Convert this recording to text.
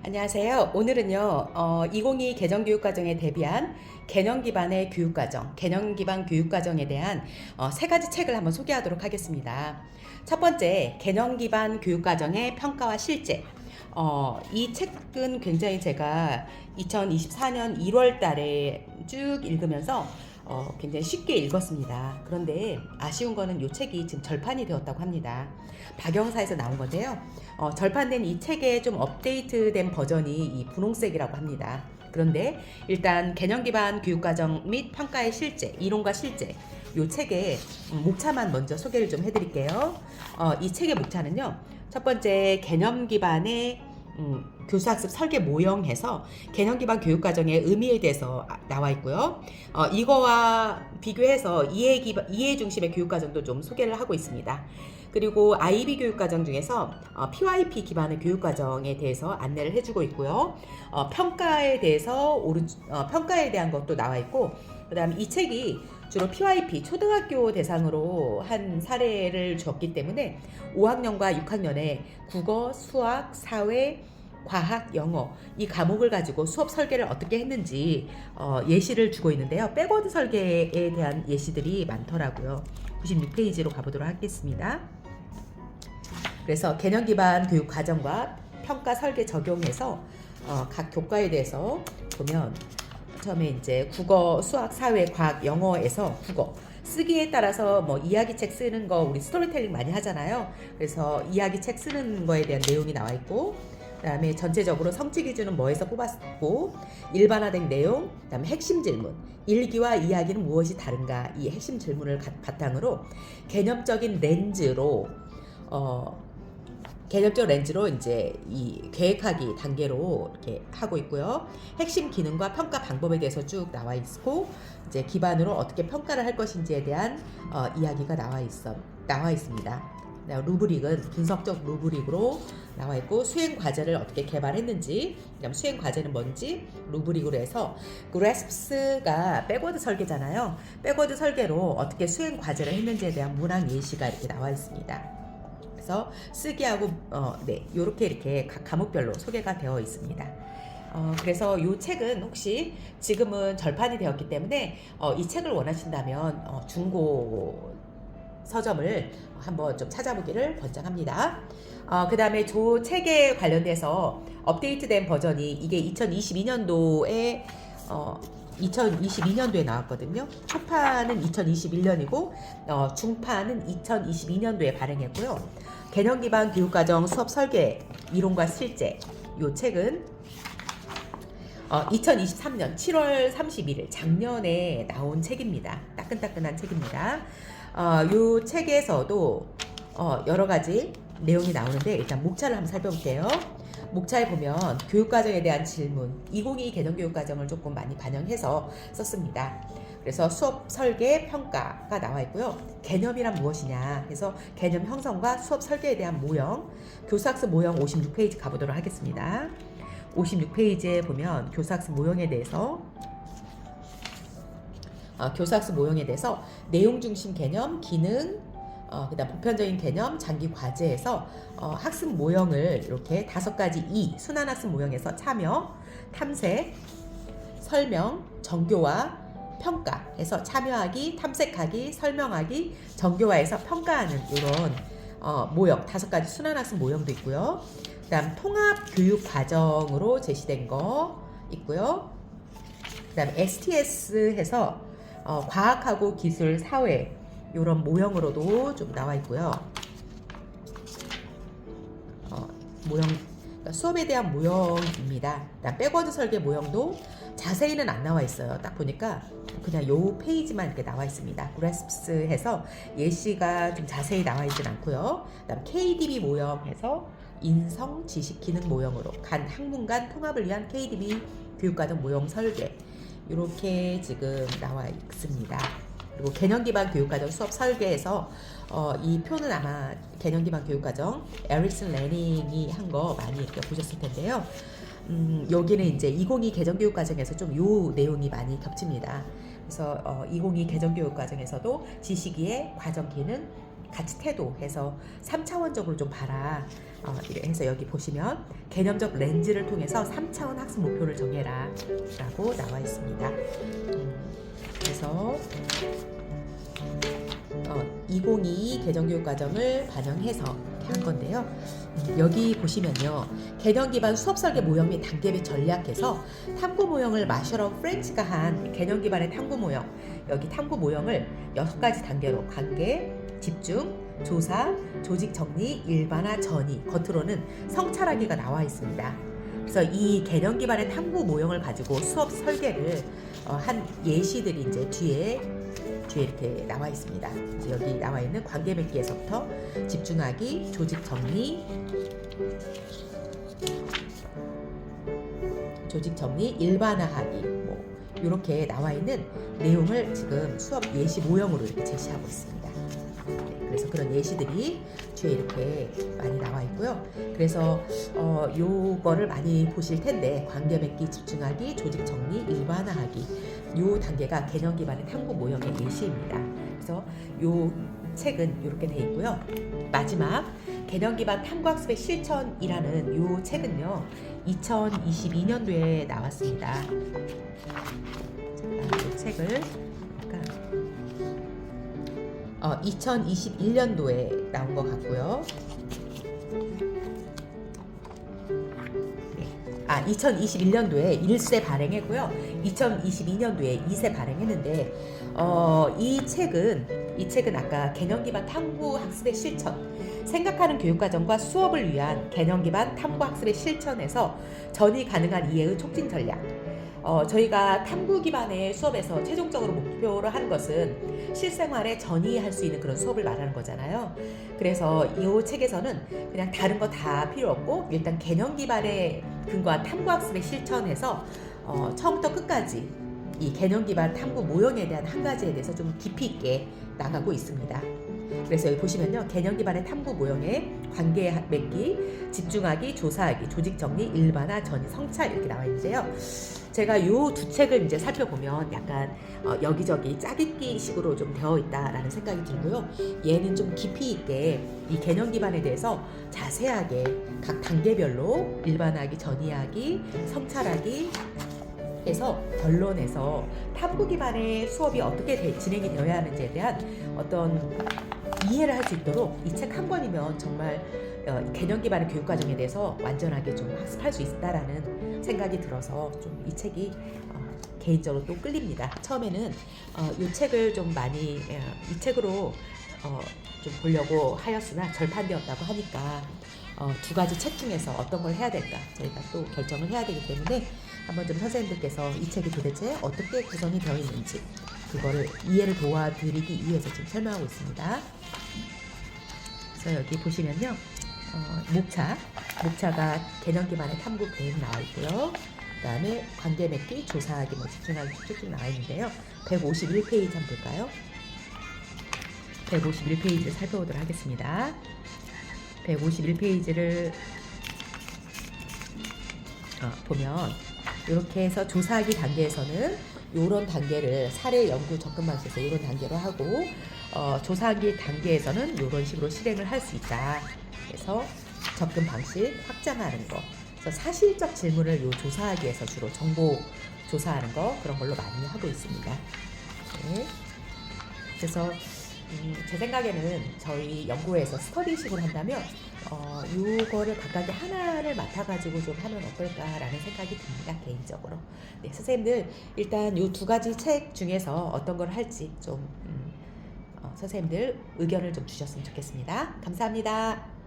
안녕하세요. 오늘은요, 2022 개정교육과정에 대비한 개념 기반의 교육과정, 개념 기반 교육과정에 대한 세 가지 책을 한번 소개하도록 하겠습니다. 첫 번째, 개념 기반 교육과정의 평가와 실제. 이 책은 굉장히 제가 2024년 1월 달에 쭉 읽으면서 굉장히 쉽게 읽었습니다. 그런데 아쉬운 거는 이 책이 지금 절판이 되었다고 합니다. 박영사에서 나온 건데요. 절판된 이 책의 좀 업데이트된 버전이 이 분홍색이라고 합니다. 그런데 일단 개념 기반 교육과정 및 평가의 실제, 이론과 실제 이 책의 목차만 먼저 소개를 좀 해드릴게요. 이 책의 목차는요. 첫 번째 개념 기반의 교수학습 설계 모형해서 개념 기반 교육과정의 의미에 대해서 나와 있고요. 이거와 비교해서 이해 중심의 교육과정도 좀 소개를 하고 있습니다. 그리고 IB 교육과정 중에서 PYP 기반의 교육과정에 대해서 안내를 해주고 있고요. 평가에 대한 것도 나와 있고, 그 다음에 이 책이 주로 PYP 초등학교 대상으로 한 사례를 줬기 때문에 5학년과 6학년에 국어, 수학, 사회, 과학, 영어 이 과목을 가지고 수업 설계를 어떻게 했는지 예시를 주고 있는데요. 백워드 설계에 대한 예시들이 많더라고요. 96페이지로 가보도록 하겠습니다. 그래서 개념 기반 교육 과정과 평가 설계 적용해서 각 교과에 대해서 보면 처음에 이제 국어, 수학, 사회, 과학, 영어에서 국어 쓰기에 따라서 뭐 이야기책 쓰는 거 우리 스토리텔링 많이 하잖아요. 그래서 이야기책 쓰는 거에 대한 내용이 나와 있고, 그다음에 전체적으로 성취 기준은 뭐에서 뽑았고, 일반화된 내용, 그다음에 핵심 질문, 일기와 이야기는 무엇이 다른가, 이 핵심 질문을 바탕으로 개념적인 렌즈로 이제 이 계획하기 단계로 이렇게 하고 있고요. 핵심 기능과 평가 방법에 대해서 쭉 나와 있고, 이제 기반으로 어떻게 평가를 할 것인지에 대한 이야기가 나와 있습니다. 루브릭은 분석적 루브릭으로 나와 있고, 수행 과제를 어떻게 개발했는지, 그다음 수행 과제는 뭔지 루브릭으로 해서, 그래스프스가 백워드 설계잖아요. 백워드 설계로 어떻게 수행 과제를 했는지에 대한 문항 예시가 이렇게 나와 있습니다. 그래서 쓰기하고 이렇게 각 과목별로 소개가 되어 있습니다. 그래서 이 책은 혹시 지금은 절판이 되었기 때문에 이 책을 원하신다면 중고 서점을 한번 좀 찾아보기를 권장합니다. 그 다음에 저 책에 관련돼서 업데이트된 버전이 이게 2022년도에 나왔거든요. 초판은 2021년이고 중판은 2022년도에 발행했고요. 개념 기반 교육과정 수업 설계 이론과 실제 이 책은 2023년 7월 31일 작년에 나온 책입니다. 따끈따끈한 책입니다. 이 책에서도 여러 가지 내용이 나오는데, 일단 목차를 한번 살펴볼게요. 목차에 보면 교육과정에 대한 질문, 2022 개념교육과정을 조금 많이 반영해서 썼습니다. 그래서 수업 설계 평가가 나와 있고요. 개념이란 무엇이냐 해서 개념 형성과 수업 설계에 대한 모형, 교수학습 모형 56페이지 가보도록 하겠습니다. 56페이지에 보면 교수학습 모형에 대해서 내용 중심 개념, 기능, 그다음 보편적인 개념, 장기 과제에서 학습 모형을 이렇게 5가지 순환 학습 모형에서 참여, 탐색, 설명, 정교화, 평가해서 참여하기, 탐색하기, 설명하기, 정교화해서 평가하는 이런 모형 5가지 순환 학습 모형도 있고요. 그다음 통합 교육 과정으로 제시된 거 있고요. 그다음 STS 해서 과학하고 기술, 사회 이런 모형으로도 좀 나와 있고요. 그러니까 수업에 대한 모형입니다. 그다음 백워드 설계 모형도 자세히는 안 나와 있어요. 딱 보니까 그냥 요 페이지만 이렇게 나와 있습니다. 그래스프스 해서 예시가 좀 자세히 나와 있진 않고요. 그다음 KDB 모형 해서 인성, 지식, 기능 모형으로 학문간 통합을 위한 KDB 교육과정 모형 설계 이렇게 지금 나와 있습니다. 그리고 개념 기반 교육과정 수업 설계에서 이 표는 아마 개념 기반 교육과정 에릭슨 레닝이 한 거 많이 이렇게 보셨을 텐데요. 여기는 이제 2022 개정교육과정에서 좀 요 내용이 많이 겹칩니다. 그래서 2022 개정교육과정에서도 지식이의 과정 기능, 가치 태도해서 3차원적으로 좀 봐라. 이래 해서 여기 보시면 개념적 렌즈를 통해서 3차원 학습 목표를 정해라 라고 나와 있습니다. 그래서 2022 개정교육과정을 반영해서 이렇게 한 건데요. 여기 보시면요, 개념 기반 수업 설계 모형 및 단계별 전략에서 탐구 모형을 마셔러 프렌치가 한 개념 기반의 탐구 모형, 여기 탐구 모형을 6가지 단계로 관계, 집중, 조사, 조직 정리, 일반화, 전이, 겉으로는 성찰하기가 나와 있습니다. 그래서 이 개념 기반의 탐구 모형을 가지고 수업 설계를 한 예시들이 이제 뒤에 이렇게 나와 있습니다. 여기 나와 있는 관계 맺기에서부터 집중하기, 조직 정리, 일반화하기, 뭐 이렇게 나와 있는 내용을 지금 수업 예시 모형으로 이렇게 제시하고 있습니다. 그래서 그런 예시들이 뒤에 이렇게 많이 나와 있고요. 그래서 요거를 많이 보실 텐데, 관계 맺기, 집중하기, 조직 정리, 일반화하기, 요 단계가 개념 기반의 탐구 모형의 예시입니다. 그래서 요 책은 이렇게 돼 있고요. 마지막 개념 기반 탐구 학습의 실천이라는 요 책은요, 2022년도에 나왔습니다. 이 책을 2021년도에 나온 것 같고요. 2021년도에 1세 발행했고요. 2022년도에 2세 발행했는데, 이 책은 아까 개념 기반 탐구 학습의 실천, 생각하는 교육과정과 수업을 위한 개념 기반 탐구 학습의 실천에서 전이 가능한 이해의 촉진 전략. 저희가 탐구 기반의 수업에서 최종적으로 목표로 하는 것은 실생활에 전이할 수 있는 그런 수업을 말하는 거잖아요. 그래서 이 책에서는 그냥 다른 거 다 필요 없고, 일단 개념 기반에 근거한 탐구 학습의 실천에서 처음부터 끝까지 이 개념 기반 탐구 모형에 대한 한 가지에 대해서 좀 깊이 있게 나가고 있습니다. 그래서 여기 보시면요, 개념 기반의 탐구 모형에 관계 맺기, 집중하기, 조사하기, 조직 정리, 일반화, 전이, 성찰 이렇게 나와 있는데요. 제가 요 두 책을 이제 살펴보면 약간 여기저기 짜깁기 식으로 좀 되어 있다라는 생각이 들고요. 얘는 좀 깊이 있게 이 개념 기반에 대해서 자세하게 각 단계별로 일반화하기, 전이하기, 성찰하기 해서 결론에서 탐구 기반의 수업이 어떻게 진행이 되어야 하는지에 대한 어떤 이해를 할 수 있도록 이 책 한 권이면 정말 개념 기반의 교육 과정에 대해서 완전하게 좀 학습할 수 있다라는 생각이 들어서 좀 이 책이 개인적으로 또 끌립니다. 처음에는 이 책을 좀 많이 이 책으로 좀 보려고 하였으나 절판되었다고 하니까 두 가지 책 중에서 어떤 걸 해야 될까 저희가 또 결정을 해야 되기 때문에 한번 좀 선생님들께서 이 책이 도대체 어떻게 구성이 되어 있는지 그거를 이해를 도와드리기 위해서 지금 설명하고 있습니다. 그래서 여기 보시면요, 목차가 개념 기반의 탐구 계획 나와 있고요. 그 다음에 관계 맺기, 조사하기, 집중하기 쭉 나와 있는데요. 151페이지 한번 볼까요? 151페이지를 살펴보도록 하겠습니다. 151페이지를 보면 이렇게 해서 조사하기 단계에서는 이런 단계를 사례 연구 접근 방식에서 이런 단계로 하고 조사하기 단계에서는 이런 식으로 실행을 할 수 있다. 그래서 접근 방식 확장하는 거. 그래서 사실적 질문을 요 조사하기에서 주로 정보 조사하는 거 그런 걸로 많이 하고 있습니다. 네. 그래서 제 생각에는 저희 연구에서 스터디식으로 한다면 요거를 각각의 하나를 맡아가지고 좀 하면 어떨까라는 생각이 듭니다. 개인적으로. 네, 선생님들 일단 요 두 가지 책 중에서 어떤 걸 할지 좀 선생님들 의견을 좀 주셨으면 좋겠습니다. 감사합니다.